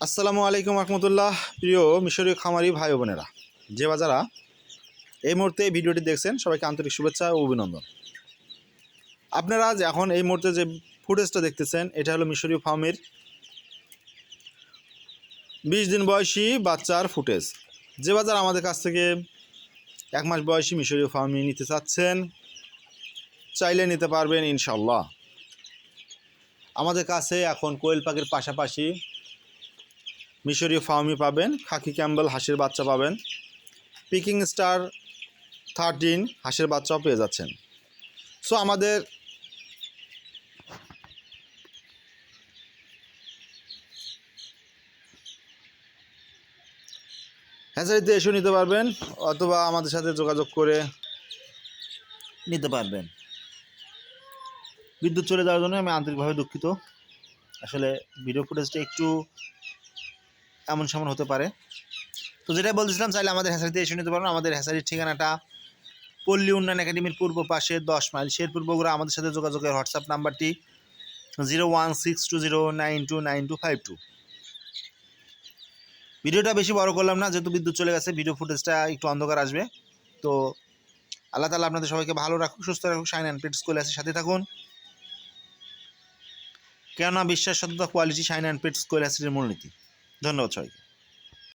আসসালামু আলাইকুম রহমতুল্লাহ। প্রিয় মিশরীয় খামারি ভাই বোনেরা, যে বা যারা এই মুহূর্তে এই ভিডিওটি দেখছেন, সবাইকে আন্তরিক শুভেচ্ছা ও অভিনন্দন। আপনারা যে এখন এই মুহূর্তে যে ফুটেজটা দেখতেছেন, এটা হলো মিশরীয় ফার্মের 20 দিন বয়সী বাচ্চার ফুটেজ। যে বা যারা আমাদের কাছ থেকে 1 মাস বয়সী মিশরীয় ফার্মি নিতে চাচ্ছেন, চাইলে নিতে পারবেন ইনশাল্লাহ। আমাদের কাছে এখন কোয়েল পাখির পাশাপাশি মিশরীয় ফার্মি পাবেন, খাকি ক্যাম্বেল হাঁসের বাচ্চা পাবেন, পিকিং স্টার 13 হাঁসের বাচ্চাও পেয়ে যাচ্ছেন। সো আমাদের হ্যাচারিতে এসেও নিতে পারবেন, অথবা আমাদের সাথে যোগাযোগ করে নিতে পারবেন। বিদ্যুৎ চলে যাওয়ার জন্য আমি আন্তরিকভাবে দুঃখিত। আসলে ভিডিও ফুটেজটা একটু এমন সেমন হতে পারে। তো যেটা বলছিলাম, চাইলে আমাদের হ্যাচারিতে এসে নিতে পারবেন। আমাদের হ্যাচারির ঠিকানাটা পল্লী উন্নয়ন একাডেমির পূর্ব পাশে 10 মাইল শেরপুর বগুড়া। আমাদের সাথে যোগাযোগের হোয়াটসঅ্যাপ নাম্বারটি 0162092952। ভিডিওটা বেশি বড় করলাম না, যেহেতু বিদ্যুৎ চলে গেছে, ভিডিও ফুটেজটা একটু অন্ধকার আসবে। তো আল্লাহ তাআলা আপনাদের সবাইকে ভালো রাখুক, সুস্থ রাখুক। শাইন অ্যান্ড পেট স্কুল আছে, সাথে থাকুন। কেননা বিশ্বাস, সততা, কোয়ালিটি, শাইন অ্যান্ড পেট স্কুল অ্যাসিডের মূলনীতি। ধন্যবাদ সবাইকে।